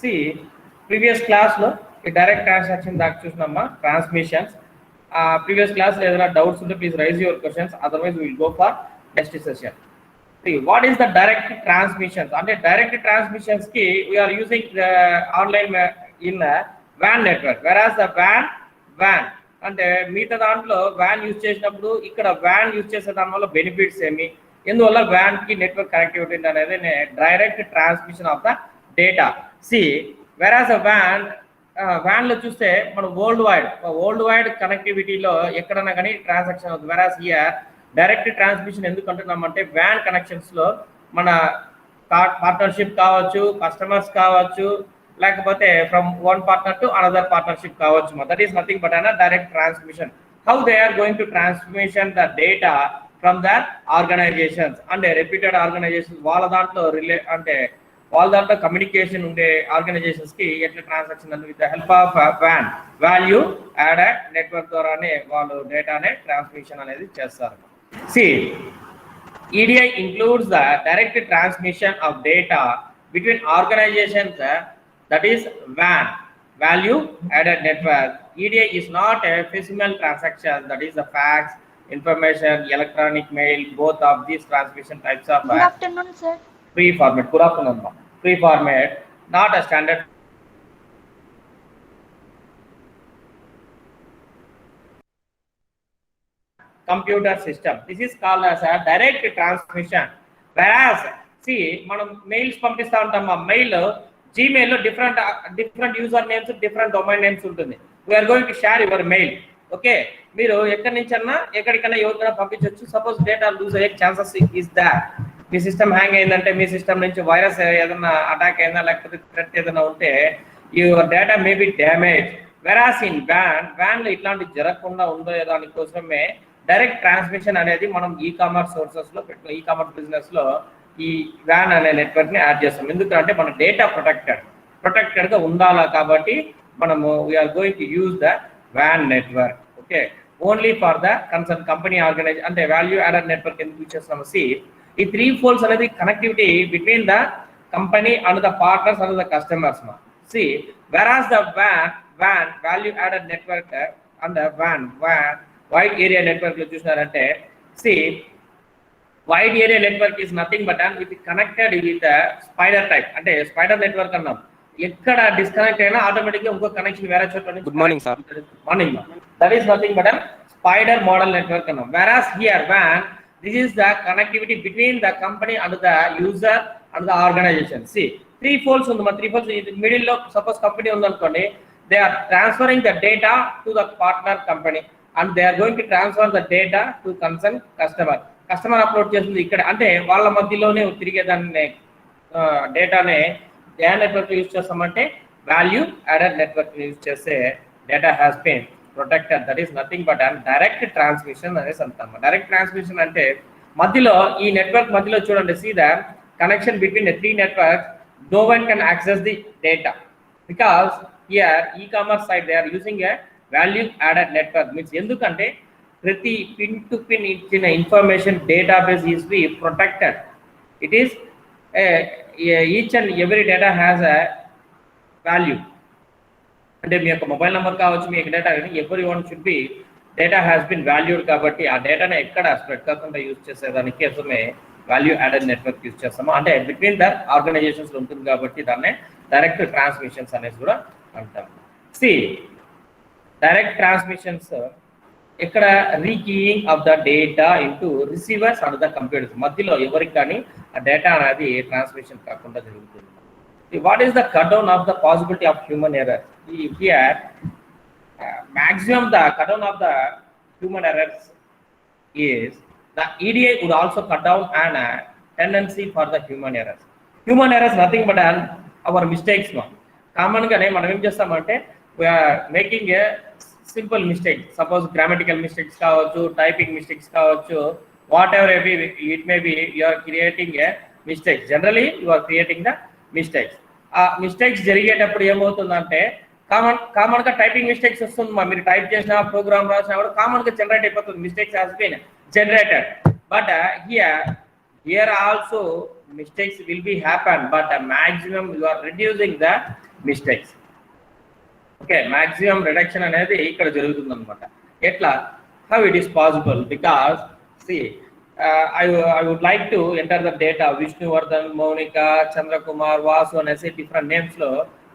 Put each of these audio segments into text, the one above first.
See, previous class లో ఈ direct transaction దాకా చూసినామా ట్రాన్స్మిషన్స్. ప్రీవియస్ క్లాస్ ఏదైనా డౌట్స్ ఉంటే please rise your questions, otherwise will go for next session. What is the direct transmissions అంటే direct transmissions కి we are using online in van network. వెరాస్ the van అంటే మిగతా దాంట్లో van use చేసినప్పుడు ఇక్కడ van use చేసే దాని వల్ల బెనిఫిట్స్ ఏమి, ఎందువల్ల వ్యాన్ కి నెట్వర్క్ కనెక్టివిటీ అనేది direct transmission of the data. See whereas the వ్యాన్ లో చూస్తే మనం వరల్డ్ వైడ్ కనెక్టివిటీలో ఎక్కడన్నా కానీ ట్రాన్సాక్షన్ అవుతుంది. వెరాస్ హియర్ డైరెక్ట్ ట్రాన్స్మిషన్ ఎందుకు అంటున్నామంటే వ్యాన్ కనెక్షన్స్ లో మన పార్ట్నర్షిప్ కావచ్చు, కస్టమర్స్ కావచ్చు, లేకపోతే from one partner to another partnership కావచ్చు. That is nothing but an direct transmission. How they are going to transmission the data from the organizations అంటే reputed organizations వాళ్ళ దాంట్లో కమ్యూనికేషన్ ఉండే ఆర్గనైజేషన్స్ కి ఎట్లా ట్రాన్సాక్షన్ అంటే with the help of VAN value added network ద్వారానే వాళ్ళు డేటానే transmission అనేది చేస్తారు. See, EDI includes the direct transmission of data between organizations, that is WAN, value added network. EDI is not a physical transaction, that is the fax, information, electronic mail, both of these transmission types of Good afternoon, sir. Free format. Good afternoon, ma'am. Free format, not a standard computer system. This is called as a direct transmission. Whereas, see, మనం mails పంపిస్తా ఉంటాం. ఆ mail Gmail లో different user names, different domain names ఉంటుంది. We are going to share your mail. Okay, మీరు ఎక్కడి నుంచన్నా ఎక్కడికైనా ఎవరికైనా పంపించవచ్చు. సపోజ్ డేటా లూజ్ అయ్యే ఛాన్సెస్ ఇస్ దాట్. మీ సిస్టమ్ హ్యాంగ్ అయిందంటే, మీ సిస్టమ్ నుంచి వైరస్ ఏదైనా అటాక్ అయినా లేకపోతే థ్రెట్ ఏదైనా ఉంటే your data may be damage. Whereas in VAN లో ఇట్లాంటి జరగకుండా ఉండే దానికోసమే డైరెక్ట్ ట్రాన్స్మిషన్ అనేది మనం ఈ కామర్స్ సోర్సెస్ లో ఈ కామర్స్ బిజినెస్ లో ఈ వ్యాన్ అనే నెట్వర్క్ ని యాడ్ చేస్తాం. ఎందుకంటే మన డేటా ప్రొటెక్టెడ్ గా ఉండాలా కాబట్టి మనము we are going to use the van network. Okay, only for the concern company organise అంటే వాల్యూ యాడెడ్ నెట్వర్క్ ఎందుకు యూజ్ చేస్తాము. సి ఈ 3 folds అనేది connectivity between the company and the partners and the customers. C whereas the van value added network and van wide area network లో చూసినారంటే, C wide area network is nothing but with connected with spider type. అంటే spider network అన్నాం, ఎక్కడ disconnect అయినా automatic గా ఇంకో connection వేరే చోట. Good morning sir. Morning. That is nothing but spider model network అన్నాం. Whereas here VAN, this is the connectivity between the company and the user and the organization. See 3 folds ఉంది. మన 3 folds middle లో suppose company ఉందనుకోండి, they are transferring the data to the partner company and they are going to transfer the data to concerned customer upload చేస్తుంది ఇక్కడ. అంటే వాళ్ళ మధ్యలోనే తిరిగే దాన్ని డేటానే ఏ నెట్వర్క్ యూజ్ చేస్తామంటే వాల్యూ యాడెడ్ నెట్వర్క్ యూజ్ చేస్తే data has been protected. That is nothing but direct transmission అనేసి అంటాం. డైరెక్ట్ ట్రాన్స్మిషన్ అంటే మధ్యలో ఈ నెట్వర్క్ మధ్యలో చూడండి, see the connection between the 3 networks. No one can access the data because here e-commerce side they are using a value added network. Means ఎందుకంటే ప్రతి pin to pin ఇచ్చిన information database is be protected. It is each and every data has a value. అంటే మీ యొక్క mobile number కావచ్చు, మీ యొక్క data every one should be data has been valued. కాబట్టి ఆ డేటాని ఎక్కడ స్ప్రెడ్ కాకుండా యూజ్ చేసేదానికి కోసమే వాల్యూ యాడెడ్ నెట్వర్క్ యూజ్ చేస్తాము. అంటే బిట్వీన్ ద ఆర్గనైజేషన్స్ ఉంటుంది కాబట్టి దాన్నే డైరెక్ట్ ట్రాన్స్మిషన్స్ అనేది కూడా అంటాం. సి డైరెక్ట్ ట్రాన్స్మిషన్స్ ఇక్కడ rekeying of the data into receivers and the computers మధ్యలో ఎవరికి కానీ ఆ డేటా అనేది ట్రాన్స్మిషన్ కాకుండా జరుగుతుంది. What is the cut down of the possibility of human error? Here maximum the cut down of the human errors is the EDI would also cut down an tendency for the human errors. Human errors nothing but our mistakes. Common గానే మనం ఏం చేస్తామంటే we are making a simple mistake. Suppose grammatical mistakes కావచ్చు, typing mistakes కావచ్చు, whatever it may be, you are creating a mistake. Generally you are creating the mistakes. Mistakes జరిగేటప్పుడు ఏమవుతుందంటే common గా typing mistakes వస్తుంది. మీరు టైప్ చేసిన programme రాసినా కూడా కామన్ గా జనరేట్ అయిపోతుంది. Mistakes has been generated. But here here also mistakes will be happen, but the maximum you are reducing the mistakes. Okay, maximum reduction అనేది ఇక్కడ జరుగుతుంది అనమాట. ఎట్లా? How it is possible? Because see, I would like to enter the data Vishnuvardhan, Monica, Chandrakumar, Vasu అనేసి different names లో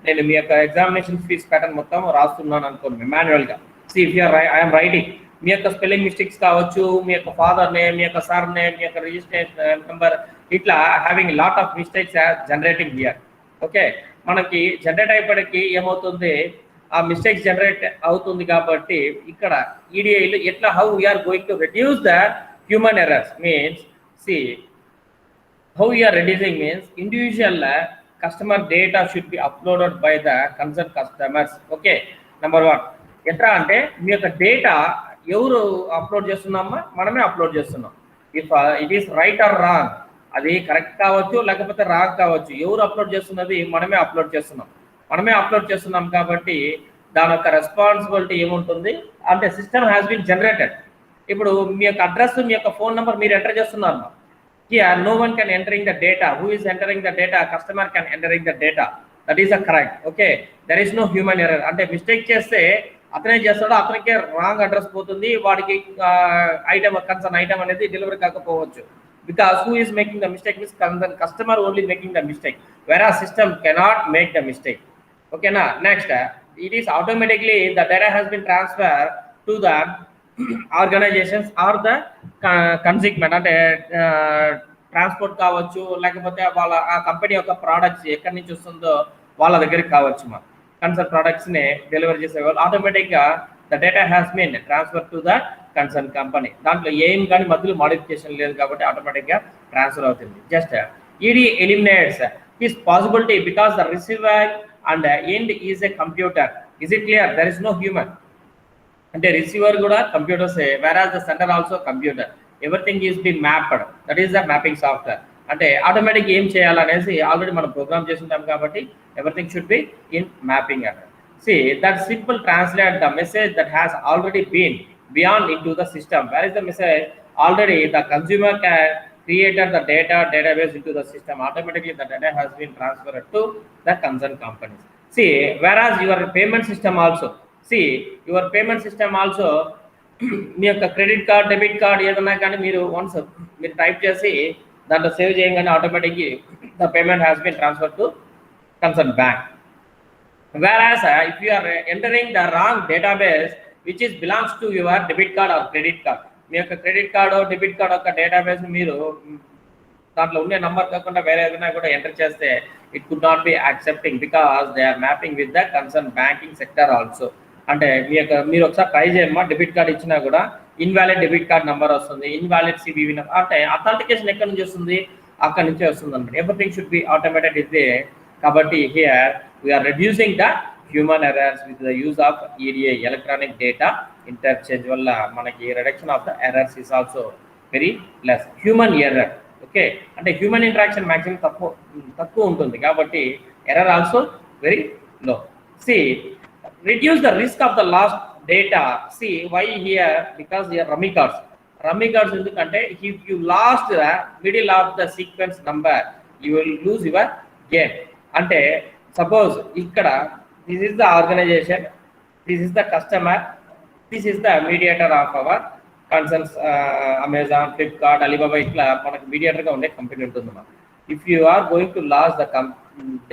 నేను మీ యొక్క examination fees pattern మొత్తం రాస్తున్నాను అనుకోండి మాన్యువల్ గా. See, if you are I am writing మీ యొక్క స్పెల్లింగ్ మిస్టేక్స్ కావచ్చు, మీ యొక్క ఫాదర్ నేమ్, మీ యొక్క సర్ నేమ్, మీ యొక్క రిజిస్ట్రేషన్ నెంబర్, ఇట్లా having lot of mistakes generating here. Okay, మనకి జనరేట్ అయిపోయికి ఏమవుతుంది, ఆ మిస్టేక్స్ జనరేట్ అవుతుంది కాబట్టి ఇక్కడ ఈడిఐలో ఎట్లా how we are going to reduce the human errors means see how we are reducing means individual customer data should be uploaded by the concern customers. Okay, number 1 ఎట్లా అంటే మీ యొక్క డేటా ఎవరు అప్లోడ్ చేస్తున్నామా, మనమే అప్లోడ్ చేస్తున్నాం. If it is right are wrong, అది correct కావచ్చు లేకపోతే రాంగ్ కావచ్చు, ఎవరు అప్లోడ్ చేస్తున్నది మనమే అప్లోడ్ చేస్తున్నాం. మనమే అప్లోడ్ చేస్తున్నాం కాబట్టి దాని యొక్క రెస్పాన్సిబిలిటీ ఏముంటుంది అంటే సిస్టమ్ హ్యాస్ బీన్ జనరేటెడ్. ఇప్పుడు మీ యొక్క అడ్రస్, మీ యొక్క ఫోన్ నెంబర్ మీరు ఎంటర్ చేస్తున్నారు. Here no one can entering the data. Who is entering the data? Customer can entering the data. That is a correct. Okay, there is no human error. అంటే mistake చేస్తే అతనే చేస్తాడు, అతనికే wrong address పోతుంది, వాడికి item concern item అనేది delivery కాకపోవచ్చు. Because who is making the mistake is customer only making the mistake, whereas system cannot make the mistake. Okay na? Next, it is automatically the data has been transferred to the organizations are the consignment అంటే transport కావచ్చు లేకపోతే వాళ్ళ ఆ company యొక్క products ఎక్కడి నుంచి వస్తుందో వాళ్ళ దగ్గరికి కావచ్చు. మా కన్సర్న్ ప్రోడక్ట్స్ని డెలివరీ చేసేవాళ్ళు ఆటోమేటిక్గా the data has been transfer to the concern company. దాంట్లో ఏం కానీ మధ్యలో మాడిఫికేషన్ లేదు కాబట్టి ఆటోమేటిక్గా ట్రాన్స్ఫర్ అవుతుంది. Just ED eliminates this possibility because the receiver and end is a computer. Is it clear? There is no human. అంటే receiver కూడా computers, whereas the center also computer. Everything is be mapped, that is the mapping software. అంటే automatic ఏం చేయాలనేసి already మనం program చేస్తుంటాం కాబట్టి everything should be in mapping. అంటే see that simple translate the message that has already been beyond in to the system. Where is the message already the consumer can created the database into the system. Automatically the data has been transferred to the concerned companies. See, whereas your payment system also, your payment system also మీ యొక్క credit card, debit card ఏదన్నా కానీ మీరు once మీరు type చేసి దాంట్లో save చేయగానే ఆటోమేటిక్గా the payment has been transfer to concern bank. Whereas if you are entering the wrong database which is belongs to your debit card or credit card, మీ యొక్క credit card, debit card యొక్క database మీరు దాంట్లో ఉండే number కాకుండా వేరే ఏదైనా కూడా enter చేస్తే it could not be accepting because they are mapping with the concern banking sector also. అంటే మీరు ఒకసారి ట్రై చేయమ్మా, డెబిట్ కార్డ్ ఇచ్చినా కూడా ఇన్వాలిడ్ డెబిట్ కార్డ్ నెంబర్ వస్తుంది, ఇన్వాలిడ్ సిబివి నెంబర్. అంటే అథెంటికేషన్ ఎక్కడి నుంచి వస్తుంది? అక్కడి నుంచే వస్తుంది అనమాట. ఎవ్రీథింగ్ షుడ్ బి ఆటోమేటెడ్ ఇదే. కాబట్టి here we are reducing the human errors with the use of EDI electronic data interchange వల్ల మనకి reduction of the errors is also very less. Human error, okay, అంటే హ్యూమన్ ఇంటరాక్షన్ మ్యాక్సిమం తక్కువ ఉంటుంది కాబట్టి error also very low. See reduce the risk of the lost data. See why here? Because here rummy cards ఎందుకంటే if you lost the middle of the sequence number you will lose your game. అంటే suppose ఇక్కడ this is the organization, this is the customer, this is the mediator of our concerns. Amazon, Flipkart, Alibaba ఇట్లా మనకు mediator గా ఉండే company ఉంటుంది. If you are going to loss the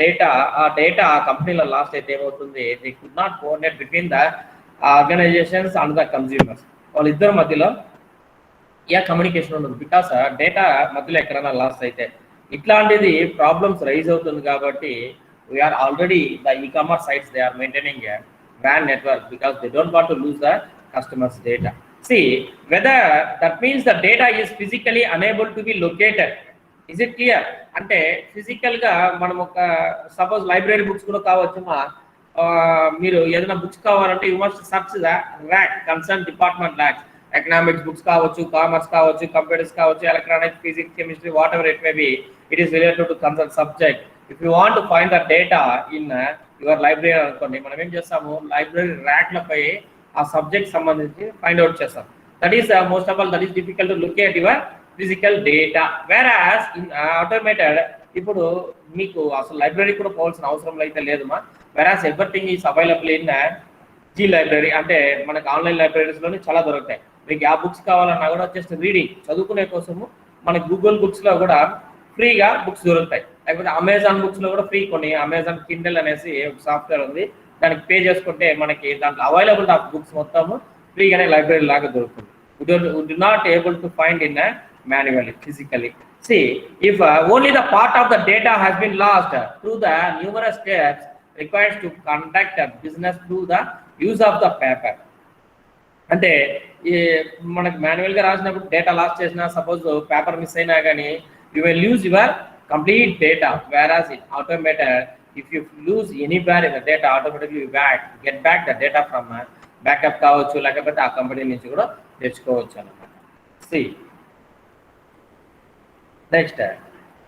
data, ఆ data ఆ కంపెనీలో లాస్ట్ అయితే ఏమవుతుంది? They could not coordinate between the organisations and the consumers. వాళ్ళిద్దరి మధ్యలో ఏ కమ్యూనికేషన్ ఉండదు బికాస్ డేటా మధ్యలో ఎక్కడైనా లాస్ట్ అయితే ఇట్లాంటిది ప్రాబ్లమ్స్ రైజ్ అవుతుంది. కాబట్టి we are already the e-commerce sites they are maintaining a brand network because they don't want to lose the customers data. See whether that means the data is physically unable to be located. Is it clear? అంటే ఫిజికల్గా మనం ఒక suppose library books కూడా కావచ్చు. మీరు ఏదైనా books కావాలంటే you must search the rack, concern department rack. Economics books కావచ్చు, కామర్స్ కావచ్చు, కంప్యూటర్స్ కావచ్చు, electronics, physics, chemistry, what ever it may B, it is related to concern subject. If you want to find the data in your library అనుకోండి, మనం ఏం చేస్తాము, library ర్యాక్లపై ఆ subject సంబంధించి find out చేస్తాం. That is most of all that is difficult to locate your physical data. వెరాస్ in automated ఇప్పుడు మీకు అసలు లైబ్రరీ కూడా పోవాల్సిన అవసరం అయితే లేదమ్మా. Whereas everything is available in G library. అంటే మనకు ఆన్లైన్ లైబ్రరీస్లోనే చాలా దొరుకుతాయి. మీకు ఆ బుక్స్ కావాలన్నా కూడా జస్ట్ రీడింగ్ చదువుకునే కోసము మనకి గూగుల్ బుక్స్లో కూడా ఫ్రీగా బుక్స్ దొరుకుతాయి. లేకపోతే అమెజాన్ బుక్స్లో కూడా ఫ్రీ కొన్ని అమెజాన్ కిండల్ అనేసి ఒక సాఫ్ట్వేర్ ఉంది, దానికి పే చేసుకుంటే మనకి దాంట్లో అవైలబుల్ ఆఫ్ బుక్స్ మొత్తము ఫ్రీగానే లైబ్రరీ లాగా దొరుకుతుంది. Would not able to find in manually, physically. See, if only the part of the data has been lost through the numerous steps required to conduct a business through the use of the paper. అంటే మనకు మాన్యువల్గా రాసినప్పుడు data loss చేసినా, suppose paper miss అయినా కానీ you will lose your complete data. Whereas in automated if you lose anywhere in the data automatically get back the data from backup కావచ్చు, లేకపోతే ఆ కంపెనీ నుంచి కూడా తెచ్చుకోవచ్చు అనమాట. See next,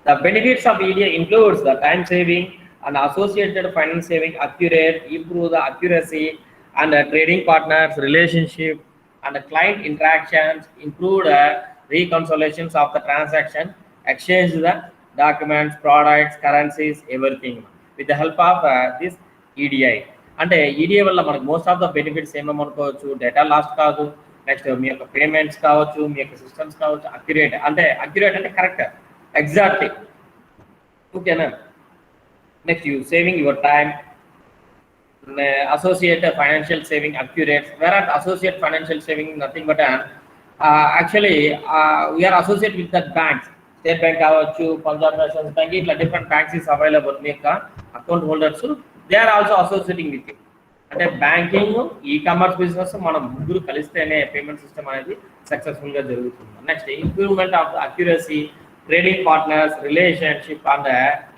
the benefits of EDA includes the time saving and associated finance saving, accurate, improve the accuracy and trading partners relationship and client interactions, improve reconciliations of the transaction, exchange the documents, products, currencies, everything with the help of this EDI. అంటే EDI వల్ల మనకు most of the benefits ఏమనుకోవచ్చు, data lost కాదు, next మీ యొక్క payments కావచ్చు, మీ యొక్క సిస్టమ్స్ కావచ్చు, అక్యురేట్ అంటే కరెక్ట్, ఎగ్జాక్ట్లీ, ఓకేనా. Next you saving your time, associate financial saving, accurate. Where are associate financial saving nothing but actually we are associate with that banks. State bank కావచ్చు, పంజాబ్ నేషనల్ బ్యాంక్, ఇట్లా different banks is available. మీ యొక్క account holders they are also associating with you. అంటే banking, e-commerce business మనం ముగ్గురు కలిస్తేనే payment system అనేది సక్సెస్ఫుల్గా జరుగుతుంది. Next improvement of accuracy, trading partners relationship and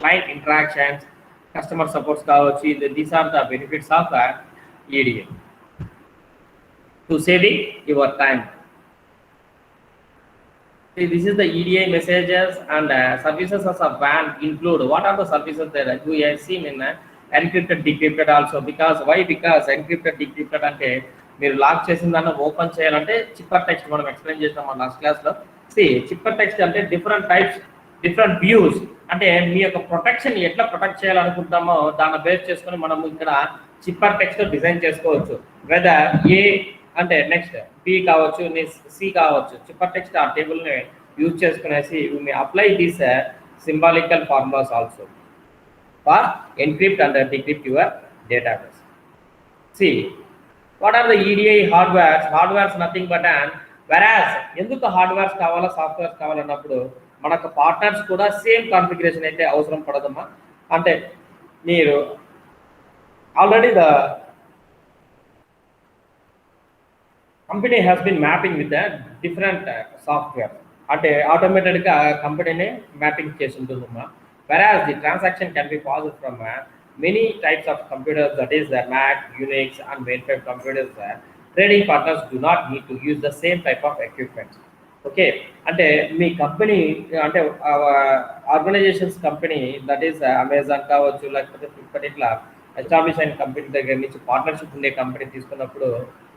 client interactions, customer supports కావచ్చు. These are the benefits of EDI to saving your time. This is the EDI messages and services as a bank include. What are the services that we have seen in encrypted, decrypted also? Because encrypted, decrypted అంటే మీరు lock చేసిన దాన్ని open చేయాలంటే చిప్పర్ text మనం explain చేస్తాం మన last క్లాస్లో. చిప్పర్ text అంటే డిఫరెంట్ టైప్స్, డిఫరెంట్ వ్యూస్. అంటే మీ యొక్క ప్రొటెక్షన్ ఎట్లా ప్రొటెక్ట్ చేయాలనుకుంటామో దాన్ని బేస్ చేసుకొని మనం ఇక్కడ చిప్పర్ టెక్స్ట్ డిజైన్ చేసుకోవచ్చు. వెదర్ ఏ అంటే నెక్స్ట్ బి కావచ్చు, సి కావచ్చు. చిప్పర్ టెక్స్ట్ ఆ టేబుల్ని యూజ్ చేసుకునేసి we apply these symbolical formulas also for encrypt and decrypt your database. See what are the EDI hardwares? Hardwares nothing but and whereas. ఎందుకు hardwares కావాలా, softwares కావాలన్నప్పుడు మనకు పార్ట్నర్స్ కూడా సేమ్ కాన్ఫిగరేషన్ అయితే అవసరం పడదమ్మా. అంటే మీరు already the company has been mapping with different software. అంటే ఆటోమేటెడ్గా కంపెనీనే మ్యాపింగ్ చేసి ఉంటుందమ్మా. Whereas the transaction can be passed from many types of computers, that is Mac, Unix and mainframe computers. Trading partners do not need to use the same type of equipments. Okay, అంటే మీ company అంటే organizations company, that is Amazon కావచ్చు, లేకపోతే Flipkart, ఇట్లా establish అయిన company దగ్గర నుంచి partnership ఉండే కంపెనీ తీసుకున్నప్పుడు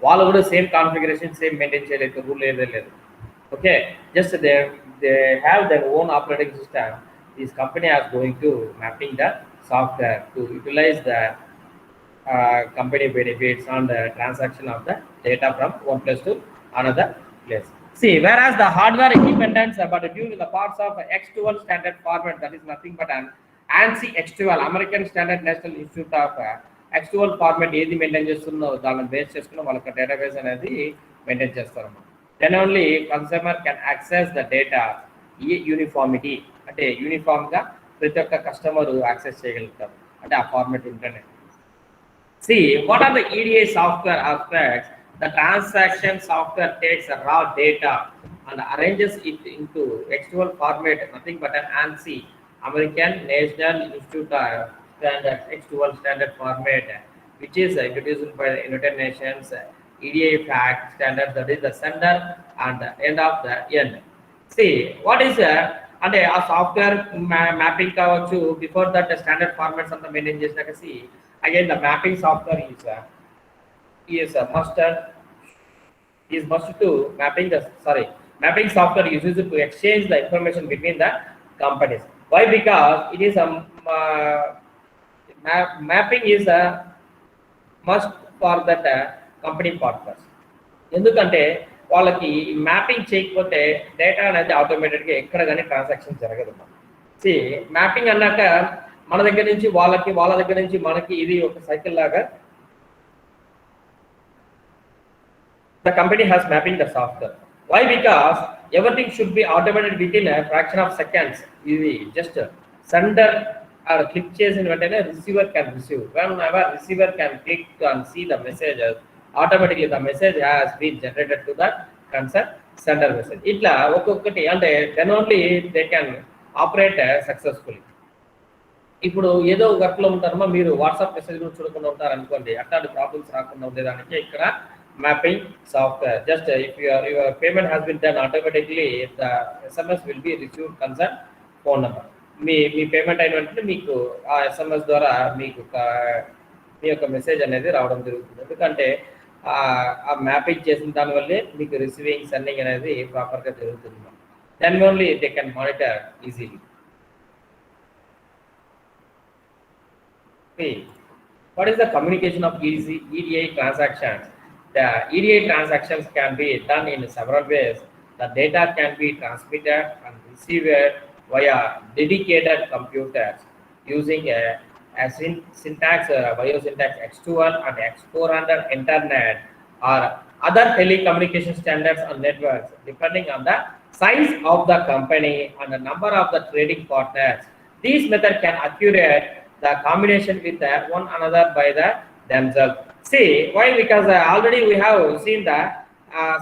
వాళ్ళు కూడా సేమ్ కాన్ఫిగరేషన్ సేమ్ మెయింటైన్ చేయలేదు, రూల్ ఏదే లేదు. Okay, just they have their own operating system. This company are going to mapping the software to utilise the company benefits and transaction of the data from one place to another place. See, whereas the hardware independence but due to the parts of X12 standard format, that is nothing but an ANSI X12, American Standard National Institute of X12 format ఏది maintain చేస్తుందో దాన్ని base చేసుకుని వాళ్ళకి database అనేది maintain చేస్తారు. Then only consumer can access the data uniformity, అంటే యూనిఫామ్గా ప్రతి ఒక్క కస్టమర్ యాక్సెస్ చేయగలుగుతారు అంటే ఆ ఫార్మాట్ ఉంటేనే. See, what are the EDA software aspects? The transaction software takes raw data and arranges it into X12 format, nothing but an ANSI, American National Institute of Standard X12 standard format, which is introduced by the United Nations EDA fact standard, that is the center and the end of the end. See, what is అంటే ఆ software mapping కావచ్చు, before that standard formats అంతా maintain చేసినాక C again the mapping software is must to mapping the Mapping software is used to exchange the information between the companies. Why? Because it is a mapping is a must for that company partners. ఎందుకంటే వాళ్ళకి mapping చేయకపోతే data అనేది ఆటోమేటెడ్గా ఎక్కడ కానీ transaction జరగదు. C mapping అన్నాక మన దగ్గర నుంచి వాళ్ళకి, వాళ్ళ దగ్గర నుంచి మనకి, ఇది ఒక సైకిల్ లాగా. The company has mapping the software. Why? Because everything should be automated within a fraction of seconds. ఇది just sender or click చేసిన వెంటనే receiver can receive. Whenever receiver can click and see the messages, automatically the message has been generated to the concerned sender message. ఇట్లా ఒక్కొక్కటి అంటే then only they can operate successfully. ఇప్పుడు ఏదో వర్క్లో ఉంటారమ్మా, మీరు WhatsApp message చూడకుండా ఉంటారు అనుకోండి, అట్లాంటి ప్రాబ్లమ్స్ రాకుండా ఉండేదానికి ఇక్కడ mapping software. Just if your payment has been done, automatically the SMS will be received concerned phone number. Me payment అయిన వెంటనే మీకు ఆ SMS ద్వారా మీకు మీ యొక్క మెసేజ్ అనేది రావడం జరుగుతుంది. ఎందుకంటే ఆ మ్యాపింగ్ చేసిన దానివల్లే మీకు రిసీవింగ్ సెండింగ్ అనేది ప్రాపర్గా జరుగుతుంది. Then only they can monitor easily. What is the communication of EDI transactions? The EDI transactions can be done in several ways. The data can be transmitted and received via dedicated computers using a syntax, biosyntax X2L and X400 internet or other telecommunication standards and networks, depending on the size of the company and the number of the trading partners. These methods can accurate the combination with one another by themselves. See, why? Because already we have seen the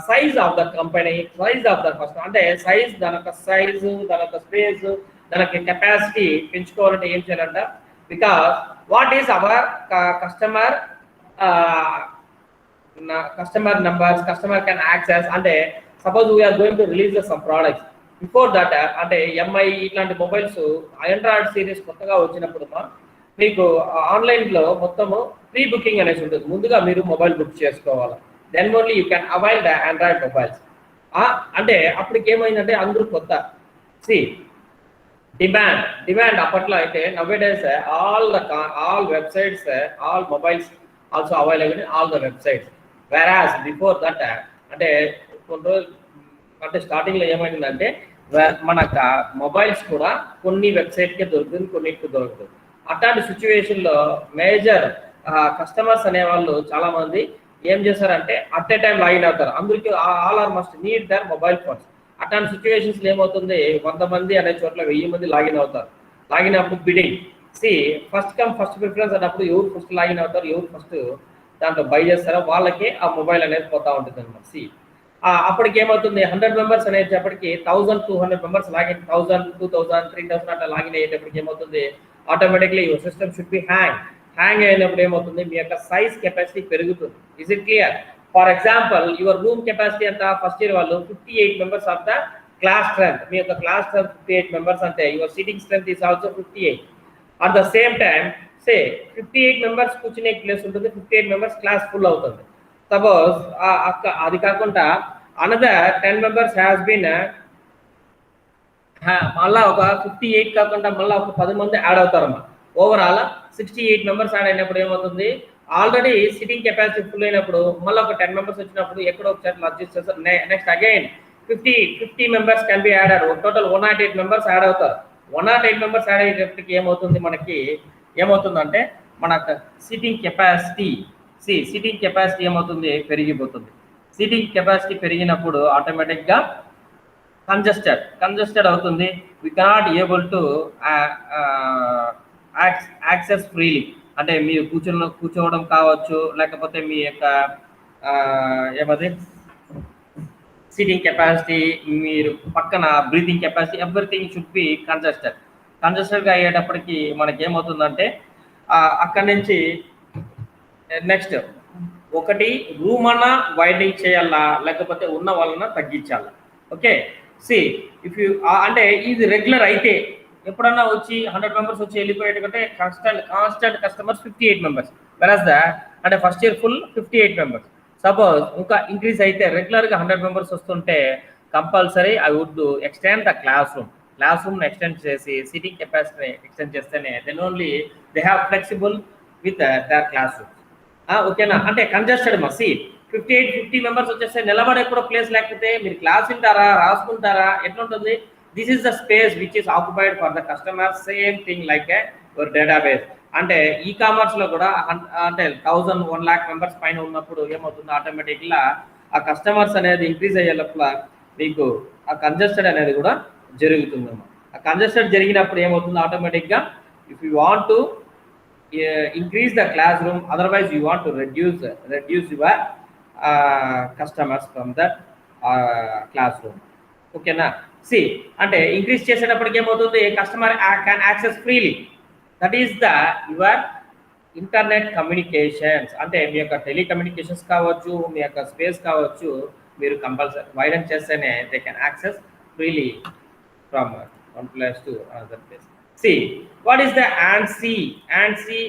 size of the company, size of the customer. అంటే size, దాని యొక్క size, దాని యొక్క space, దాని యొక్క capacity పెంచుకోవాలంటే ఏం చేయాలంట? Because what is our customer numbers, customer can access. అంటే suppose we are going to release some products. Before that అంటే ఎంఐ ఇట్లాంటి మొబైల్స్ ఆండ్రాయిడ్ సిరీస్ కొత్తగా వచ్చినప్పుడు మీకు ఆన్లైన్లో మొత్తము ప్రీ బుకింగ్ అనేసి ఉంటుంది. ముందుగా మీరు మొబైల్ బుక్ చేసుకోవాలి. Then only you can avail the Android mobiles. అంటే అప్పటికి ఏమైందంటే అందరూ కొత్త. సి డిమాండ్ అప్పట్లో అయితే nowadays all websites, all mobiles also available in all the websites. Whereas before that అంటే కొన్ని రోజులు అంటే స్టార్టింగ్లో ఏమైందంటే మనకు మొబైల్స్ కూడా కొన్ని వెబ్సైట్కే దొరుకుతుంది, కొన్నిటికి దొరుకుతుంది. అట్లాంటి సిచ్యువేషన్లో మేజర్ కస్టమర్స్ అనేవాళ్ళు చాలా మంది ఏం చేస్తారంటే అట్ ఏ టైం లాగిన్ అవుతారు. అందరికీ all are must need their mobile phones. అట్లాంటి సిచ్యువేషన్స్లో ఏమవుతుంది, 100 మంది అనే చోట్ల 1000 మంది లాగిన్ అవుతారు. లాగిన్ అప్పుడు bidding. See first come first preference అన్నప్పుడు ఎవరు ఫస్ట్ లాగిన్ అవుతారు, ఎవరు ఫస్ట్ దాంట్లో బై చేస్తారో వాళ్ళకే ఆ మొబైల్ అనేది పోతా ఉంటుంది అనమాట. సి అప్పటికి ఏమవుతుంది, 100 మెంబర్స్ అనేటప్పటికి 1200 మెంబర్స్ లాగిన్, 1000, 2000, 3000 అట్లా లాగిన్ అయ్యేటప్పటికి ఏమవుతుంది, automatically your system should be hang అయినప్పుడు ఏమవుతుంది, మీ యొక్క సైజ్ కెపాసిటీ పెరుగుతుంది. Is it clear? For example your room capacity అంతా ఫస్ట్ ఇయర్ వాళ్ళు 58 members of the class strength. మీ యొక్క క్లాస్ స్ట్రెంత్ 58 మెంబర్స్ అంటే your sitting strength is also 58. At the same time say 58 members కూర్చునే place ఉంటుంది, 58 members class full అవుతుంది. Suppose అది కాకుండా అనదర్ 10 మెంబర్స్ హ్యాస్ బీన్ మళ్ళీ ఒక 58 కాకుండా మళ్ళీ ఒక 10 మంది యాడ్ అవుతారమ్మా. ఓవరాల్ 68 మెంబర్స్ యాడ్ అయినప్పుడు ఏమవుతుంది, ఆల్రెడీ సిటింగ్ కెపాసిటీ ఫుల్ అయినప్పుడు మళ్ళీ ఒక 10 మెంబర్స్ వచ్చినప్పుడు ఎక్కడో ఒకసారి అడ్జస్ట్ చేస్తారు. Next again 50 members can be add. Total 108 members add అవుతారు. 108 మెంబర్స్ యాడ్ అయ్యేటప్పటికి ఏమవుతుంది, మనకి ఏమవుతుందంటే మన సిటింగ్ కెపాసిటీ ఏమవుతుంది, పెరిగిపోతుంది. సిటింగ్ కెపాసిటీ పెరిగినప్పుడు ఆటోమేటిక్గా కంజెస్టెడ్ అవుతుంది. We cannot able to access freely. అంటే మీరు కూర్చోవడం కావచ్చు, లేకపోతే మీ యొక్క ఏమది సిటింగ్ కెపాసిటీ, మీరు పక్కన breathing capacity, everything should be కంజెస్టెడ్గా అయ్యేటప్పటికి మనకి ఏమవుతుందంటే అక్కడి నుంచి నెక్స్ట్ ఒకటి రూమ్ అన్నా వైడింగ్ చేయాలా, లేకపోతే ఉన్న వాళ్ళన తగ్గించాలా. ఓకే, సి ఇఫ్ యూ అంటే ఇది రెగ్యులర్ అయితే ఎప్పుడన్నా వచ్చి 100 మెంబర్స్ వచ్చి వెళ్ళిపోయేటంటే కాన్స్టెంట్ కస్టమర్స్ 58 మెంబర్స్. వెరాస్ అంటే first year full 58 members. Suppose ఇంకా ఇంక్రీజ్ అయితే రెగ్యులర్గా 100 మెంబర్స్ వస్తుంటే compulsory I would extend the class room extend చేసి సిటింగ్ కెపాసిటీ ఎక్స్టెండ్ చేస్తేనే then only they have flexible with their class room. ఓకేనా, అంటే congested మసి 50 మెంబర్స్ వచ్చేస్తే నిలబడే కూడా ప్లేస్ లేకపోతే మీరు క్లాస్ వింటారా రాసుకుంటారా ఎట్లుంటుంది? This is the space which is occupied for the customer. Same thing like your database. అంటే ఈ కామర్స్ లో కూడా అంటే 1,000 1 lakh మెంబర్స్ పైన ఉన్నప్పుడు ఏమవుతుంది, ఆటోమేటిక్గా ఆ కస్టమర్స్ అనేది ఇంక్రీజ్ అయ్యే లోపల మీకు ఆ కంజెస్టెడ్ అనేది కూడా జరుగుతుందమ్మా. ఆ కంజెస్టెడ్ జరిగినప్పుడు ఏమవుతుంది, ఆటోమేటిక్గా if you want to increase the classroom, otherwise you want to reduce your customers from that classroom. Okay na, see, అంటే ఇంక్రీజ్ చేసేటప్పటికి ఏమవుతుంది, customer can access freely. That is the your internet communications. అంటే మీ యొక్క telecommunications కావచ్చు, మీ యొక్క space కావచ్చు, మీరు కంపల్సరీ వైడెన్ చేస్తేనే they can access freely from one place to another place. See, what is the ANSI? ANSI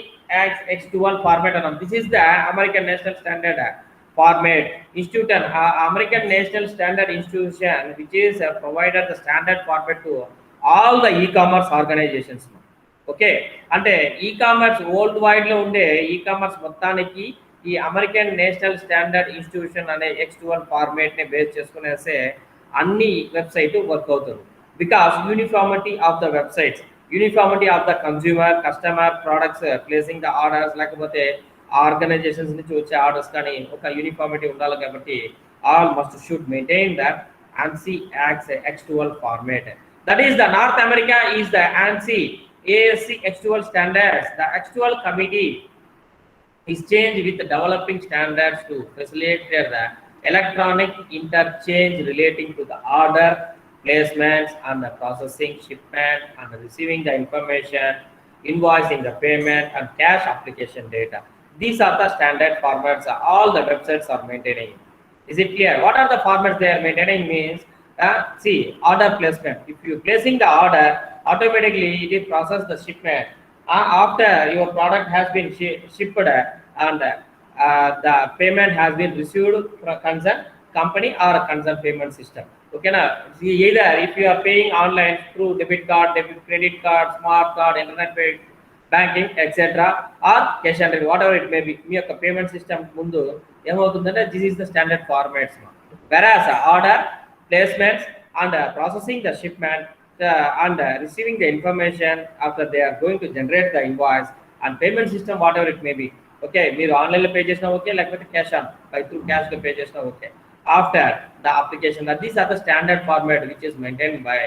X12 format. This is the American National Standard Format Institute, American National Standard Institution, which is provided the standard format to all the e-commerce organizations. Okay, అంటే e commerce world wide లో ఉండే e commerce మొత్తానికి ఈ American National standard institution అనే X12 format ని base చేసుకునేసే అన్ని website work అవుతుంది. Because uniformity of the websites, uniformity of the customer products placing the orders, లేకపోతే ఆర్గనైజేషన్స్ నుంచి వచ్చే ఆర్డర్స్ కానీ ఒక యూనిఫార్మిటీ ఉండాలి. కాబట్టి all must should maintain that ANSI X12 format. That is the north America is the ANSI ASC X12 standards. The X12 committee is changed with the developing standards to facilitate the electronic interchange relating to the order placements and the processing, shipment and receiving the information, invoicing the payment and cash application data. These are the standard formats all the websites are maintaining. Is it clear? What are the formats they are maintaining means, see, order placement. If you placing the order, automatically it will process the shipment. After your product has been shipped and the payment has been received from concerned company or a concerned payment system. Okay na, either if you are paying online through debit card, credit card, smart card, internet banking, etc., or cash and carry, whatever it may be, మీ యొక్క payment system ముందు ఏమవుతుందంటే this is the standard formats. వెరాస్ order placements and processing the shipment and receiving the information after they are going to generate the invoice and payment system whatever it may be. Okay, మీరు online లో pay చేసినా okay, లేకపోతే cash on by through cash లో pay చేసినా okay. After the application, these are the standard format which is maintain by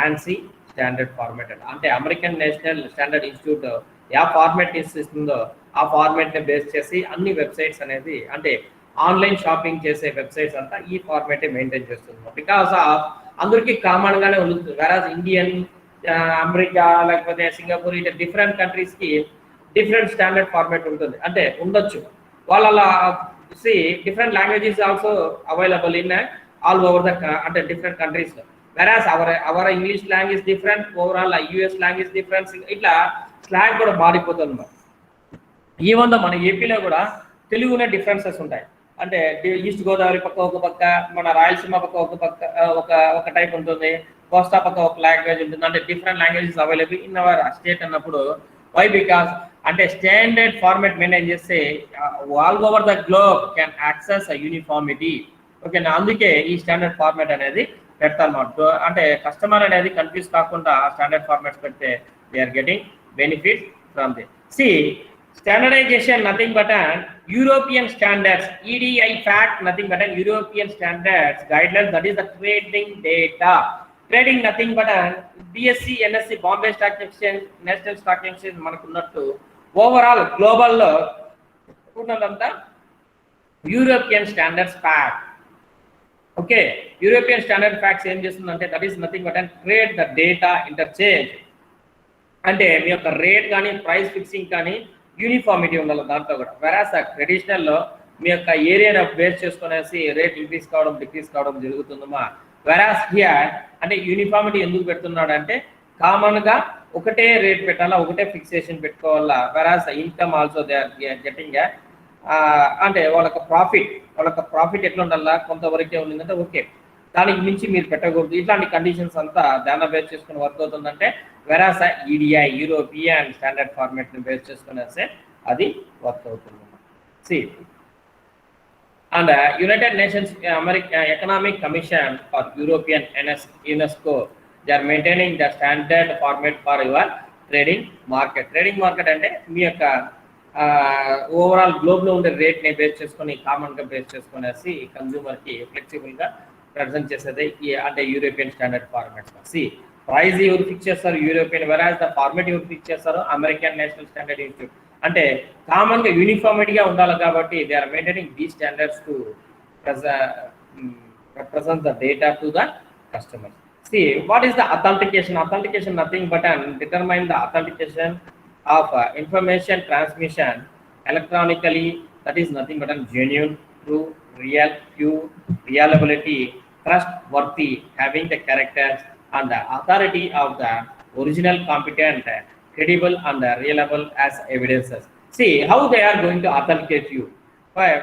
ANSI standard format. అంటే American National Standard Institute ఏ format ఇస్తుందో ఆ ఫార్మాట్ ని బేస్ చేసి అన్ని వెబ్సైట్స్ అనేది, అంటే ఆన్లైన్ షాపింగ్ చేసే వెబ్సైట్స్ అంతా ఈ ఫార్మాటే మెయింటైన్ చేస్తుంది. బికాస్ ఆఫ్ అందరికీ కామన్ గానే ఉంటుంది. వెరాజ్ ఇండియన్, అమెరికా, లేకపోతే సింగపూర్, ఇట్లా డిఫరెంట్ కంట్రీస్ కి డిఫరెంట్ స్టాండర్డ్ ఫార్మాట్ ఉంటుంది. అంటే ఉండొచ్చు వాళ్ళ different languages also available in all over the అంటే డిఫరెంట్ కంట్రీస్ లో. Whereas our English language different, overall US language difference, ఇట్లా స్లాంగ్ కూడా మారిపోతుంది. ఈవెన్ మన ఏపీలో కూడా తెలుగునే డిఫరెన్సెస్ ఉంటాయి. అంటే ఈస్ట్ గోదావరి పక్క ఒక పక్క, మన రాయలసీమ పక్క ఒక పక్క ఒక టైప్ ఉంటుంది, కోస్తా పక్క ఒక లాంగ్వేజ్ ఉంటుంది. అంటే different languages available in our state అన్నప్పుడు వై బికాస్ అంటే స్టాండర్డ్ ఫార్మాట్ మెయింటైన్ చేస్తే all over the globe can access uniformity. ఓకేనా, అందుకే ఈ స్టాండర్డ్ ఫార్మాట్ అనేది పెడతారన్నమాట. అంటే కస్టమర్ అనేది కన్ఫ్యూజ్ కాకుండా స్టాండర్డ్ ఫార్మాట్స్ పెడితే they are getting benefits from the. See, standardization nothing but an European standards, EDI fact nothing but an European standards guidelines, that is the trading data. Trading nothing but an BSE NSE Bombay Stock Exchange, National Stock Exchange manakunnattu overall global lo unnadanta European standards fact. Okay, European standard facts em chestundante, that is nothing but an trade the data interchange. అంటే మీ యొక్క rate కానీ price fixing కానీ uniformity ఉండాలి దాంట్లో కూడా. వెరాస్ traditional లో మీ యొక్క ఏరియాను బేస్ చేసుకునేసి రేట్ ఇంక్రీస్ కావడం డిక్రీస్ కావడం జరుగుతుందమ్మా. వెరాస్ హియర్ అంటే యూనిఫార్మిటీ ఎందుకు పెడుతున్నాడు అంటే కామన్ గా ఒకటే రేట్ పెట్టాలా, ఒకటే ఫిక్సేషన్ పెట్టుకోవాలా. Whereas income also they are getting అంటే వాళ్ళకి ప్రాఫిట్ ఎట్లా ఉండాలా, కొంతవరకే ఉండిందంటే ఓకే. దానికి మించి మీరు పెట్టకూడదు. ఇట్లాంటి కండిషన్స్ అంతా దాన్ని బేస్ చేసుకుని వర్క్ అవుతుందంటే వెరాస్ ఈడిఐ యూరోపియన్ స్టాండర్డ్ ఫార్మాట్ని బేస్ చేసుకునేస్తే అది వర్క్ అవుతుంది. See and United Nations Economic Commission for European UNESCO, they are maintaining the standard format for your trading market. Trading market అంటే మీ యొక్క ఓవరాల్ గ్లోబ్ లో ఉండే రేట్ ని బేస్ చేసుకొని కామన్ గా బేస్ చేసుకునేసి కన్స్యూమర్ కి ఫ్లెక్సిబుల్ గా ప్రజెంట్ చేసేది అంటే European standard format. See price ఎవరు ఫిక్స్ చేస్తారు? యూరోపియన్. వెరాజ్ ద ఫార్మాట్ ఎవరు ఫిక్స్ చేస్తారు? American National Standard Institute. అంటే కామన్ గా యూనిఫార్మిటీగా ఉండాలి కాబట్టి they are maintaining the standards to represent the data to the customers. See, what is the authentication? Authentication nothing but determine the authentication of information transmission electronically, that is nothing but genuine, true, real, pure, reliability, trustworthy, having the characters and the authority of the original, competent, credible and reliable as evidences. See how they are going to authenticate you.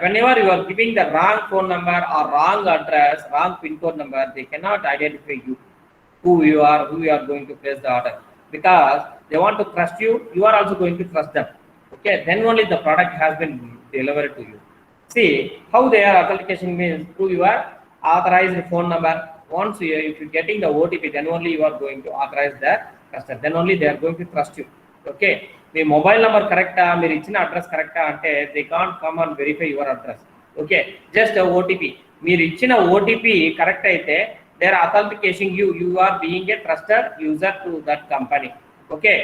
Whenever you are giving the wrong phone number or wrong address, wrong pin code number, they cannot identify you, who you are going to place the order, because they want to trust you. You are also going to trust them. Okay, then only the product has been delivered to you. See how they are authentication means through your authorized phone number. Once if you getting the OTP, then only you are going to authorize the customer, then only they are going to trust you. Okay, మీ mobile number కరెక్టా, మీరు ఇచ్చిన address కరెక్టా అంటే they can't come and verify your address. Okay, just OTP, మీరు ఇచ్చిన OTP correct అయితే they are authentication you are being a trusted user to that company. Okay,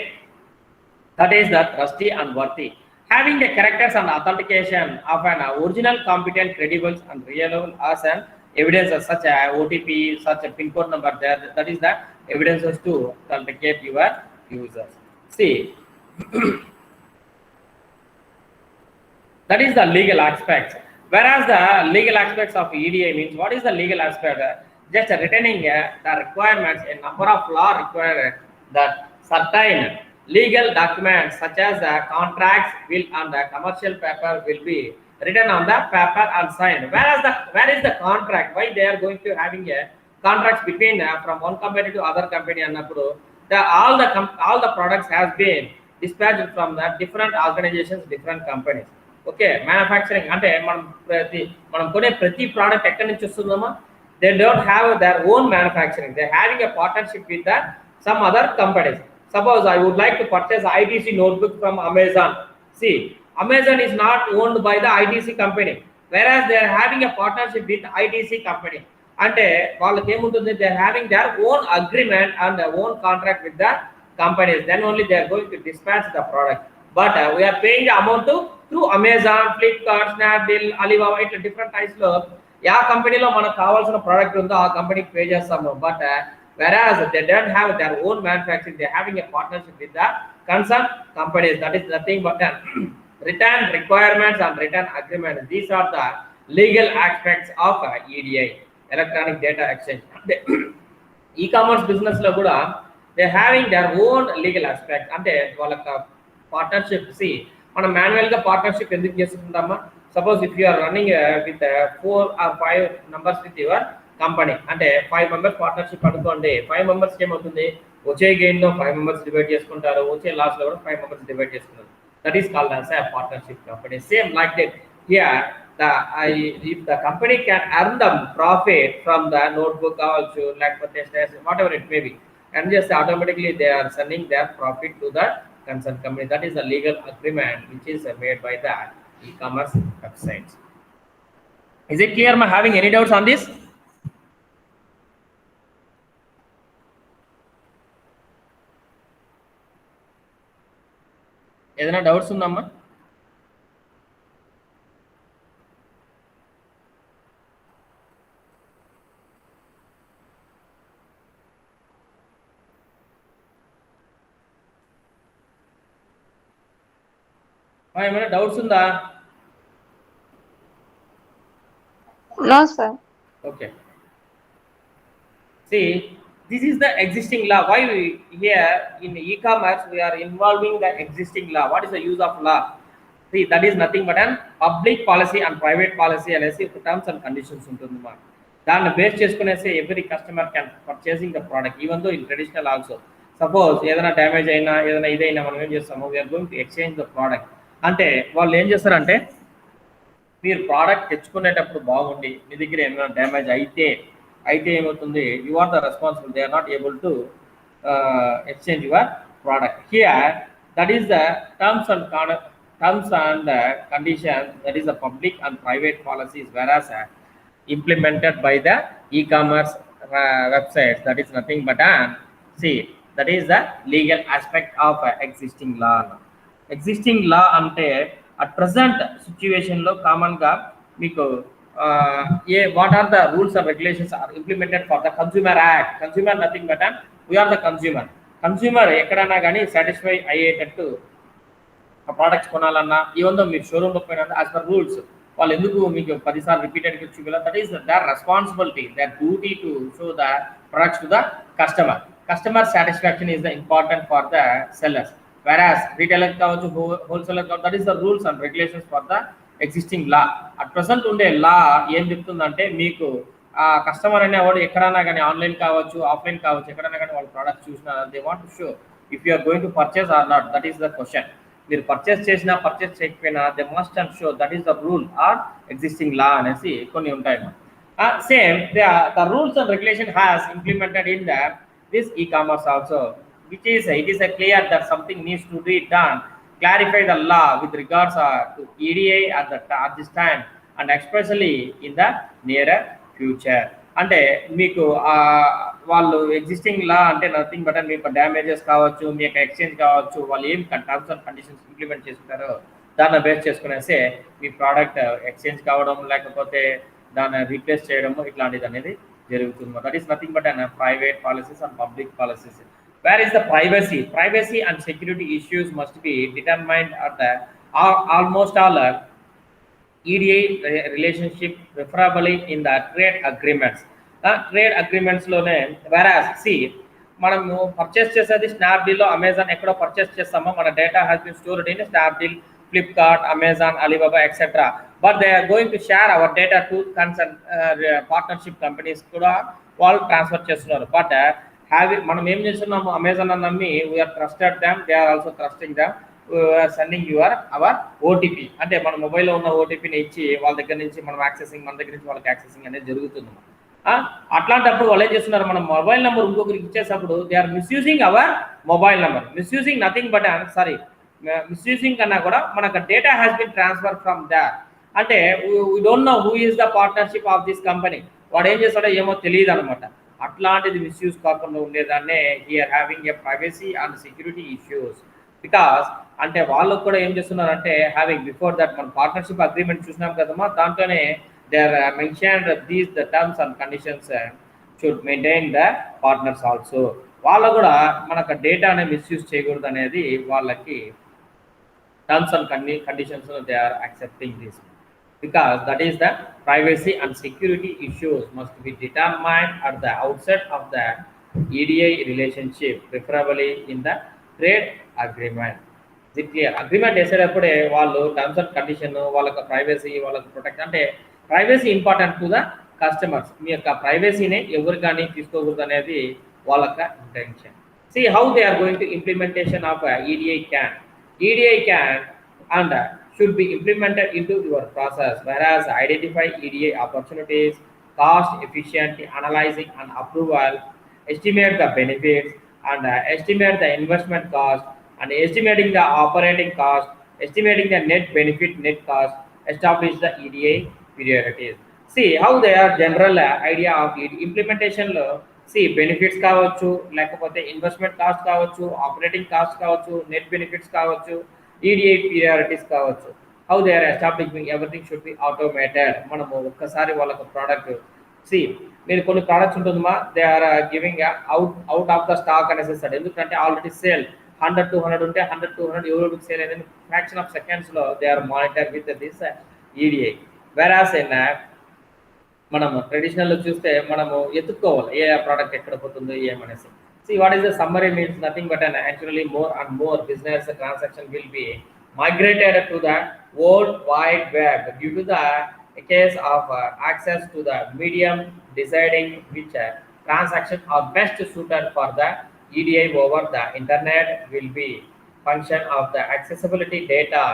that is the trustee and worthy. Having the characters and authentication of an original, competent, credible and reliable as an evidences such as OTP, such a pin code number, there that is the evidences to authenticate your users. See, that is the legal aspects. Whereas the legal aspects of EDI means, what is the legal aspect? Just retaining the requirements, a number of law require that certain legal documents such as the contracts will and the commercial paper will be written on the paper and signed. Where is the contract? Why they are going to having a contracts between from one company to other company annappudu all the products has been dispatched from the different organizations, different companies. Okay, manufacturing ante manam kone prati product ekkadi nunchi vastundama, they don't have their own manufacturing, they are having a partnership with the some other companies. Suppose I would like to purchase ITC notebook from Amazon. See, Amazon is not owned by the ITC company, whereas they are having a partnership with ITC company. అంటే వాళ్ళకి ఏముంటుంది, they are having their own agreement and own contract with the companies, then only they are going to dispatch the product. But we are paying the amount through Amazon, Flipkart, Snapdeal, Alibaba, ఇట్లా different types లో యా కంపెనీలో మనకు కావాల్సిన product ఉందో ఆ కంపెనీకి pay చేస్తాము. But whereas they don't have their own manufacturing, they are having a partnership with the concerned companies. That is nothing but written requirements and written agreements. These are the legal aspects of EDI, electronic data exchange. E-commerce business lo kuda they having their own legal aspect. అంటే వాళ్ళ partnership. See మనం manual గా partnership ఎందుకు చేసుకుంటామా? Suppose if you are running with 4 or 5 members with your company, అంటే 5 members partnership అనుకోండి. 5 మెంబర్స్కి ఏమవుతుంది, వచ్చే గెయిన్ లో 5 మెంబర్స్ డివైడ్ చేసుకుంటారు, వచ్చే లాస్ లో కూడా 5 మెంబర్స్ డివైడ్ చేసుకుంటారు. That is called as a partnership company. Same like that here if the company can earn the profit from the notebook also, లేకపోతే whatever it may be, and just automatically they are sending their profit to the concerned company. That is a legal agreement which is made by the e-commerce websites. Is it clear? Am I having any doubts on this? ఏదైనా doubts ఉందమ్మా? ఏమైనా doubts ఉందా? No sir. Okay, see, this is the existing law. Why we here in e-commerce we are involving the existing law? What is the use of law? See, that is nothing but an public policy and private policy అనేసి terms and conditions ఉంటుంది. దాన్ని base చేసుకునేసి every customer can purchasing the product even though in traditional also. Suppose ఏదైనా damage అయినా ఏదైనా ఇదైనా మనం ఏం చేస్తాము, we are going to exchange the product. అంటే వాళ్ళు ఏం చేస్తారంటే మీరు ప్రోడక్ట్ తెచ్చుకునేటప్పుడు బాగుండి మీ దగ్గర ఏమైనా డ్యామేజ్ అయితే ఏమవుతుంది, you are the responsible, they are not able to exchange your product. Here that is the terms and conditions, that is the public and private policies, whereas implemented by the e-commerce websites, that is nothing but see, that is the legal aspect of existing law. Existing law ante at present situation lo common ga meeku what are the rules and regulations are implemented for the consumer act. Consumer nothing but we are the consumer ఎక్కడన్నా కానీ satisfy అయ్యేటట్టు ఆ products కొనాలన్నా even though మీరు షోరూమ్లో పోయినా as per rules వాళ్ళు ఎందుకు మీకు 10 సార్లు రిపీటెడ్గా చూపించాలి, that is their responsibility, their duty to show the products to the customer satisfaction is the important for the sellers, whereas retailer కావచ్చు హోల్సేలర్ కావచ్చు, that is the rules and regulations for the existing law. At present ఉండే law ఏం చెప్తుందంటే మీకు ఆ customer అనేవాడు ఎక్కడైనా కానీ ఆన్లైన్ కావచ్చు ఆఫ్లైన్ కావచ్చు ఎక్కడైనా కానీ వాళ్ళ ప్రోడక్ట్స్ చూసినా they want to show if you are going to purchase or not, that is the question. మీరు పర్చేస్ చేసినా పర్చేస్ చేయకపోయినా they must and show, that is the rule or existing law అనేసి కొన్ని ఉంటాయి. Same the rules and regulation has implemented in the this e-commerce also, which is it is a clear that something needs to be done, clarify the law with regards to EDA at this time and especially in the nearer future. అంటే మీకు వాళ్ళు existing లా అంటే nothing but మీకు damages కావచ్చు, మీ యొక్క exchange కావచ్చు, వాళ్ళు ఏం టర్మ్స్ అండ్ కండిషన్స్ ఇంప్లిమెంట్ చేసుకుంటారో దాన్ని బేస్ చేసుకునేసి మీ ప్రోడక్ట్ ఎక్స్చేంజ్ కావడం లేకపోతే దాన్ని రీప్లేస్ చేయడము ఇట్లాంటిది అనేది జరుగుతుంది. That is nothing but private policies and public policies. Where is the privacy and security issues must be determined at the almost all EDA relationship, preferably in the trade agreements. Trade అగ్రిమెంట్స్లోనే whereas see మనము purchase చేసేది స్నాప్డీల్లో Amazon ఎక్కడో purchase చేస్తామో మన data has been stored in Snapdeal, Flipkart, Amazon, Alibaba etcetera. But they are going to share our data to concern partnership companies కూడా వాళ్ళు transfer చేస్తున్నారు. బట్ మనం ఏం చేస్తున్నాము, అమెజాన్ అని నమ్మి we are trusted them, they are also trusting them, sending our OTP. అంటే మన మొబైల్లో ఉన్న ఓటీపీని ఇచ్చి వాళ్ళ దగ్గర నుంచి మనం యాక్సెసింగ్, మన దగ్గర నుంచి వాళ్ళకి యాక్సెసింగ్ అనేది జరుగుతుంది. అట్లాంటప్పుడు వాళ్ళు ఏం చేస్తున్నారు, మన మొబైల్ నెంబర్ ఇంకొకరికి ఇచ్చేటప్పుడు they are misusing our mobile number. Misusing nothing but misusing కన్నా కూడా మనకు data has been transfer from that. అంటే we don't know who is the partnership of this company, వాడు ఏం చేస్తాడో ఏమో తెలియదు అనమాట. అట్లాంటిది మిస్యూజ్ కాకుండా ఉండేదాన్నే here having a privacy and security issues. Because అంటే వాళ్ళకు కూడా ఏం చేస్తున్నారంటే హ్యావింగ్ బిఫోర్ దట్ మన పార్ట్నర్షిప్ అగ్రిమెంట్ చూసినాం కదమ్మా, దాంట్లోనే they are mentioned these the terms and conditions should maintain the partners also. వాళ్ళు కూడా మనకు డేటాని మిస్యూజ్ చేయకూడదు అనేది వాళ్ళకి terms and conditions they are accepting this. Because that is the privacy and security issues must be determined at the outset of the EDA relationship, preferably in the trade agreement. Is it clear? Agreement చేసేటప్పుడే వాళ్ళు terms and condition, వాళ్ళకి privacy, వాళ్ళకి protect, అంటే privacy important to the customers. మీ యొక్క ప్రైవసీని ఎవరు కానీ తీసుకోకూడదు అనేది వాళ్ళ intention. See how they are going to implementation of EDA can and should be implemented into your process, whereas identify EDA opportunities, cost efficient analyzing and approval, estimate the benefits and estimate the investment cost and estimating the operating cost, estimating the net benefit, net cost, establish the EDA priorities. See how they are general idea of implementation lo. See benefits కావచ్చు, లేకపోతే investment cost కావచ్చు, operating cost కావచ్చు, net benefits కావచ్చు, EDA priorities కావచ్చు. How they are establishing everything should be automated. మనము ఒక్కసారి వాళ్ళకు product మీరు కొన్ని ప్రోడక్ట్స్ ఉంటుందమ్మా, they are giving out of the stock అనేసి ఇస్తాడు. ఎందుకంటే ఆల్రెడీ సేల్ 100-200 ఉంటే 100-200 ఎవరికి సేల్ అనేది ఫ్రాక్షన్ ఆఫ్ సెకండ్స్లో they are monitor with this EDA. Whereas in మనము ట్రెడిషనల్లో చూస్తే మనము ఎత్తుక్కోవాలి ఏ ప్రోడక్ట్ ఎక్కడ పోతుందో ఏమనేసి. See what is the summary means nothing but actually more and more business transaction will be migrated to the world wide web due to the a case of access to the medium deciding which transactions are best suited for the EDI over the internet will be function of the accessibility data,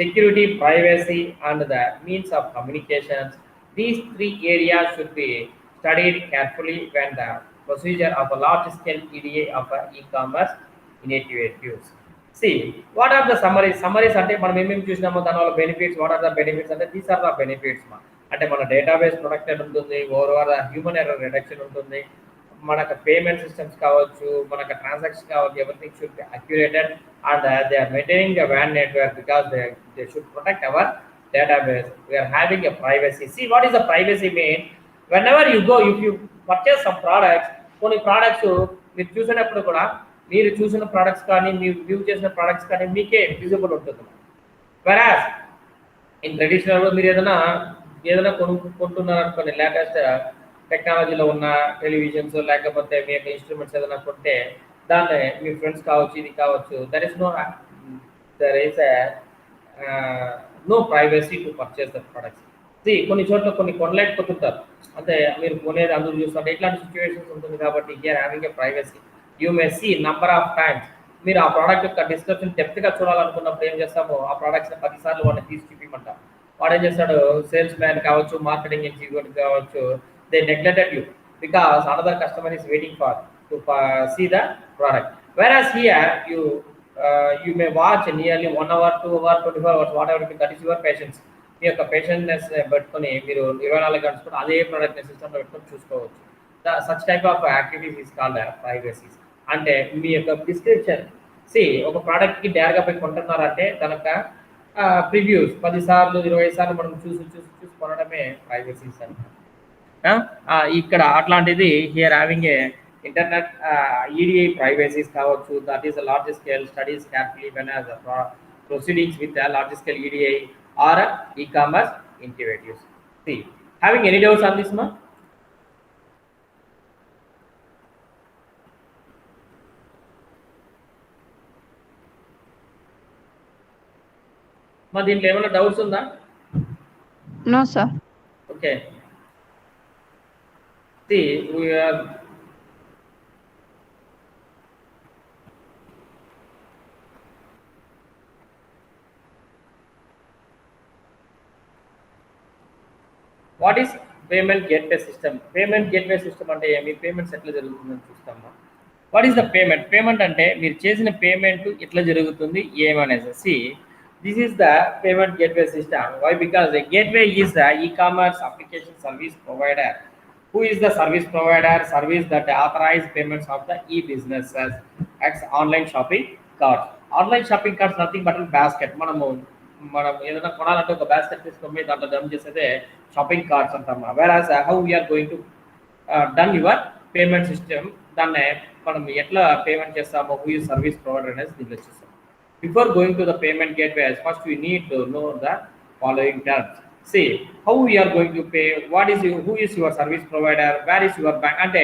security, privacy, and the means of communications. These three areas should be studied carefully when the procedure of a large-scale EDA of e-commerce initiatives. See, what are the summaries? Summaries అంటే మనం ఏమేమి చూసినామో దాని వల్ల benefits, what are the benefits అంటే these are the benefits అంటే మన database protected ఉంటుంది, ఓవర్ హ్యూమన్ ఎర్రర్ రిడక్షన్ ఉంటుంది, మనకు పేమెంట్ సిస్టమ్స్ కావచ్చు, మనకు ట్రాన్సాక్షన్ కావచ్చు, everything should be accurated and they are maintaining the WAN network because they should protect our database. We are having a privacy. See, what is the privacy mean? Whenever you go, if you purchase some products, కొన్ని products మీరు చూసినప్పుడు కూడా మీరు చూసిన products కానీ మీరు view చేసిన products కానీ మీకే విజిబుల్ ఉంటుంది. వెరాస్ ఇన్ ట్రెడిషనల్ మీరు ఏదైనా కొంటున్నారు అనుకోండి, లేటెస్ట్ టెక్నాలజీలో ఉన్న టెలివిజన్స్ లేకపోతే మీ యొక్క ఇన్స్ట్రుమెంట్స్ ఏదైనా కొంటే దాన్ని మీ ఫ్రెండ్స్ కావచ్చు, ఇది కావచ్చు, there is no privacy to purchase the products. కొన్ని చోట్ల కొన్ని కొనలేకపోతుంటారు, అంటే మీరు కొనేది అందరూ చూస్తుంటే ఇట్లాంటి సిచ్యువేషన్స్ ఉంటుంది కాబట్టి here having a privacy. You may see number of times మీరు ఆ ప్రోడక్ట్ యొక్క డిస్క్రిప్షన్ డెప్త్గా చూడాలనుకున్నప్పుడు ఏం చేస్తామో ఆ ప్రోడక్ట్స్ని 10 సార్లు వాడిని తీసి చూపించమంటాం. వాడు ఏం చేస్తాడు, సేల్స్ మ్యాన్ కావచ్చు, మార్కెటింగ్ ఎగ్జిక్యూటివ్ కావచ్చు, they neglected you because another customer is waiting for to see the product. Whereas here you may watch nearly 1 hour, 2 hour, 24 hours, whatever it is, that is your patience. మీ యొక్క పేషెంట్నెస్ పెట్టుకొని మీరు 24 గంటలు కూడా అదే product సిస్టమ్లో పెట్టుకొని చూసుకోవచ్చు. Such type of activities is called privacies. అంటే మీ యొక్క డిస్క్రిప్షన్ ఒక ప్రోడక్ట్కి డైరెక్ట్గా పోయి కొంటున్నారంటే తనక ప్రివ్యూస్ 10 సార్లు 20 సార్లు మనం చూసి కొనడమే ప్రైవసీస్ అంటారు. ఇక్కడ అట్లాంటిది here having A internet EDI privacies కావచ్చు, that is a large scale studies carefully when as proceedings with a large scale EDI or e-commerce initiatives. See, having any doubts on this ma? మా దీంట్లో ఏమైనా doubts ఉందా? No sir. Okay. See, we are what is payment gateway system? Payment gateway system అంటే మీ payments ఎట్లా జరుగుతుందని చూస్తామా. What is the payment? Payment అంటే మీరు చేసిన పేమెంట్ ఎట్లా జరుగుతుంది ఏమనేసి. See, this is the payment gateway system. Why? Because the gateway is the e-commerce application service provider. Who is the service provider? Service that authorize payments of the e-businesses as online shopping carts. Online shopping carts nothing but a basket. మనం ఏదైనా కొనాలంటే ఒక basket తీసుకొని దాంట్లో డమ్ చేసేదే shopping carts అంటామా. Whereas how we are going to done your payment system, దాన్ని మనం ఎట్లా పేమెంట్ చేస్తామో హూ ఈజ్ సర్వీస్ ప్రొవైడర్ అనేది దీంట్లో చూస్తాం. Before going to the payment gateway first you need to know the following terms. See, how we are going to pay, who is your service provider, where is your bank అంటే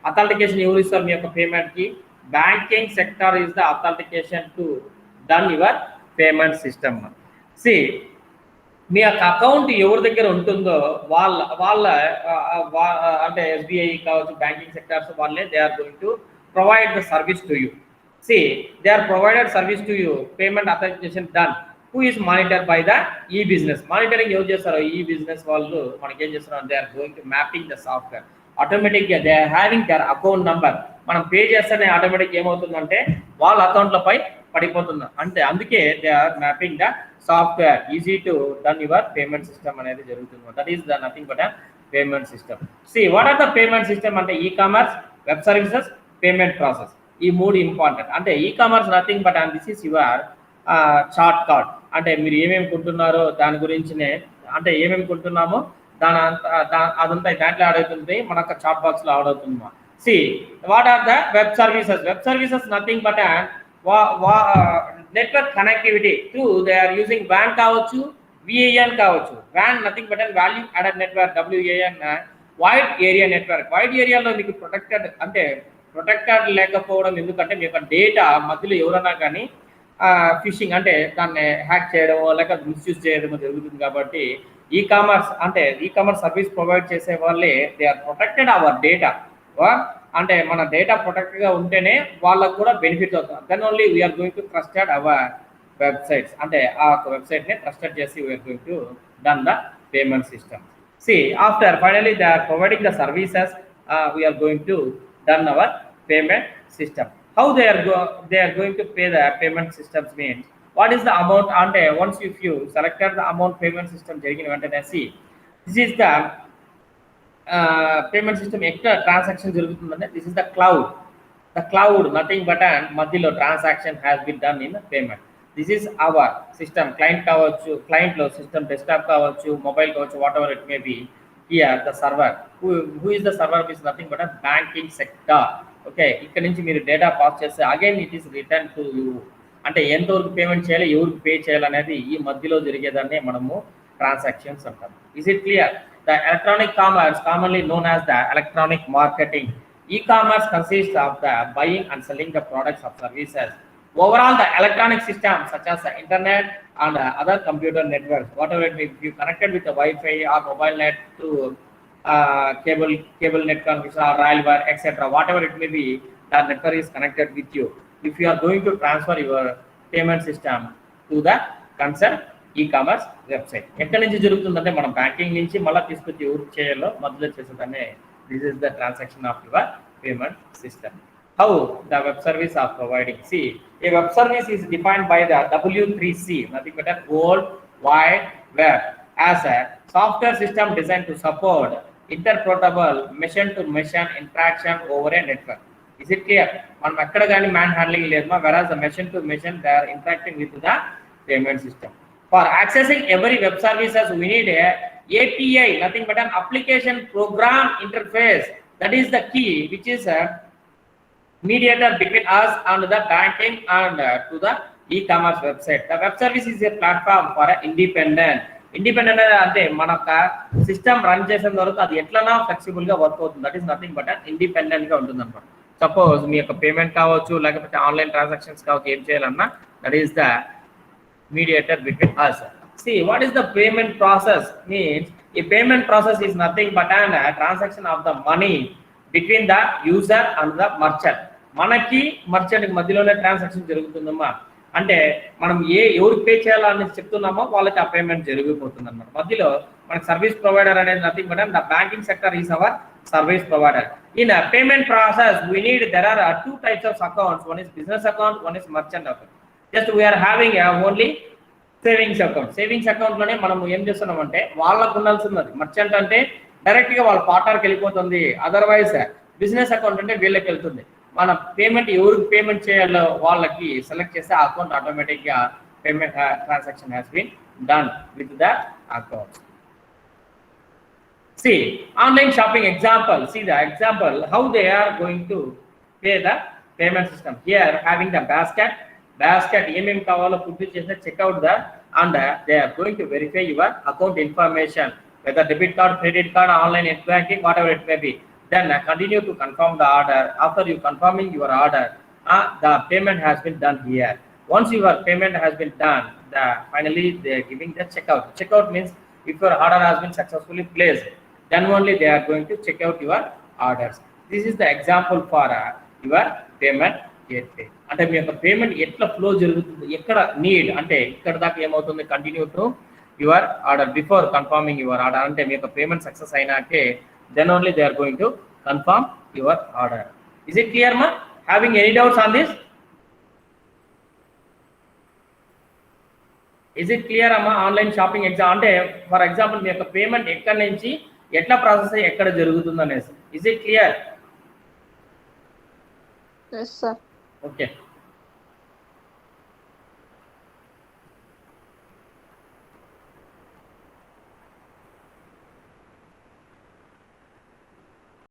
authentication ఎవరు ఇస్తారు మీ యొక్క payment కి? Banking sector is the authentication to done your payment system. See, మీ యొక్క account ఎవరి దగ్గర ఉంటుందో వాళ్ళ అంటే SBI కావచ్చు, బ్యాంకింగ్ సెక్టర్స్ వాళ్ళే they are going to provide the service to you. See, they are provided service to you, payment authentication done. Who is monitored by the e-business? Monitoring ఎవరు చేస్తారో e-business వాళ్ళు మనకి ఏం చేస్తున్నారు, they are going to mapping the software. ఆటోమేటిక్గా they are having their account number. మనం pay చేస్తేనే automatic ఏమవుతుందంటే వాళ్ళ అకౌంట్లపై పడిపోతుంది. అంటే అందుకే they are mapping the software easy to done your payment system అనేది జరుగుతుంది. That is the nothing but a payment system. See, what are the payment system అంటే e-commerce, web services, payment process. ఈ మూడు ఇంపార్టెంట్. అంటే e-commerce nothing but and this is your chart card. అంటే మీరు ఏమేమి కొంటున్నారో దాని గురించినే, అంటే ఏమేమి కొంటున్నామో అదంతా దాంట్లో ఆడవుతుంది, మన చాట్ బాక్స్లో ఆడవుతుందమ్మా. See, what are the web services? Web services nothing but network connectivity through they are using WAN కావచ్చు, VAN కావచ్చు. WAN nothing but value added network, WAN wide area network. Wide ఏరియాలో మీకు ప్రొటెక్టెడ్ లేకపోవడం ఎందుకంటే మీ యొక్క data మధ్యలో ఎవరైనా కానీ ఫిషింగ్ అంటే దాన్ని హ్యాక్ చేయడమో లేక మిస్యూజ్ చేయడమో జరుగుతుంది. కాబట్టి ఈ-కామర్స్ అంటే ఈ-కామర్స్ సర్వీస్ ప్రొవైడ్ చేసే వాళ్ళే they are protected our data. అంటే మన డేటా ప్రొటెక్ట్గా ఉంటేనే వాళ్ళకు కూడా బెనిఫిట్ అవుతుంది. Then only we are going to trusted our websites, అంటే ఆ వెబ్సైట్ని ట్రస్టెడ్ చేసి we are going to done the payment system. See, after finally they are providing the services, we are going to done our payment system. How they are going to pay the payment systems means what is the amount, and once if you selected the amount payment system జరిగిన వెంటనే see this is the payment system ఎక్కడ transaction జరుగుతుందంటే this is the cloud nothing but మధ్యలో transaction has been done in payment. This is our system, client కావచ్చు, క్లయింట్లో system desktop కావచ్చు, mobile కావచ్చు, what ever it may B. Here the server, who is the server is nothing but banking sector. Okay, ఇక్కడ నుంచి మీరు data pass చేస్తే again it is return to you. అంటే ఎంతవరకు payment చేయాలి, ఎవరికి పే చేయాలనేది ఈ మధ్యలో జరిగేదాన్ని మనము ట్రాన్సాక్షన్స్ అంటాం. Is it clear? The electronic commerce commonly known as the electronic marketing. E-commerce consists of the buying and selling the products or services. Overall, the electronic systems such as the internet and other computer networks, whatever it may be, if you connected with the Wi-Fi or mobile net to cable net connection or rail wire, etc., whatever it may be, the network is connected with you. If you are going to transfer your payment system to the concerned e-commerce website, ఎక్కడి నుంచి జరుగుతుందంటే మనం banking నుంచి మళ్ళీ తీసుకొచ్చి ఊరికి చేయాలో మధ్యలో చేసేదాన్ని this is the transaction of your payment system. How the web service are providing? See, a web service is defined by the W3C, nothing but a World Wide Web, as a software system designed to support interpretable machine-to-machine interaction over a network. Is it clear? మనం ఎక్కడ కానీ man handling లేదు, whereas the machine to machine they are interacting with the payment system. For accessing every web services, we need a API, nothing but an application program interface. That is the key, which is a mediator between us and the banking and to the e-commerce website. The web service is a platform for independent అంటే మన system run చేసిన వరకు అది ఎట్లనా flexible గా work అవుతుంది. That is nothing but independent గా ఉంటుంది అనమాట. సపోజ్ మీ యొక్క పేమెంట్ కావచ్చు, లేకపోతే ఆన్లైన్ ట్రాన్సాక్షన్స్ కావచ్చు, ఏం చేయాలన్నా that is the mediator between us. See, what is the payment process? Means a payment process is nothing but a transaction of the money between the user and the merchant. మనకి మర్చెంట్కి మధ్యలోనే transaction జరుగుతుందమ్మా. అంటే మనం ఎవరికి pay చేయాలని చెప్తున్నామో వాళ్ళకి ఆ payment జరిగిపోతుంది అనమాట. మధ్యలో మనకి సర్వీస్ ప్రొవైడర్ అనేది nothing but the banking sector is our service provider. In payment process we need there are two types of accounts. One is business account, one is merchant account. Just we are having only savings account. Savings అకౌంట్లోనే మనం ఏం చేస్తున్నామంటే వాళ్ళకు ఉండాల్సింది merchant అంటే డైరెక్ట్గా వాళ్ళ పార్ట్నర్కి వెళ్ళిపోతుంది. అదర్వైజ్ బిజినెస్ అకౌంట్ అంటే వీళ్ళకి వెళ్తుంది. మన పేమెంట్ ఎవరికి పేమెంట్ చేయాలో వాళ్ళకి సెలెక్ట్ చేస్తే ఆ అకౌంట్ ఆటోమేటిక్గా payment transaction has been done with the account. See, online shopping example. See the example how they are going to pay the payment system. Here having the basket ఏమేమి కావాలో పూర్తి చేస్తే checkout the and they are going to verify your account information, whether debit card, credit card, online net banking, whatever it may be. Then continue to confirm the order. After you confirming your order, the payment has been done here. Once your payment has been done, finally they are giving the checkout. Checkout means if your order has been successfully placed, then only they are going to check out your orders. This is the example for your payment gateway. అంటే మీ యొక్క payment ఎట్లా flow జరుగుతుంది, ఎక్కడ need అంటే ఇక్కడ దాకా ఏమవుతుంది, continue to your order before confirming your order. అంటే మీ యొక్క పేమెంట్ సక్సెస్ అయినాకే then only they are going to confirm your order. Is it clear ma? Having any doubts on this? Is it clear amma? Online shopping exam అంటే for example మీ యొక్క payment ఎక్కడి నుంచి ఎట్లా process అయ్యి ఎక్కడ జరుగుతుంది అనేసి. Is it clear? Yes sir. Okay.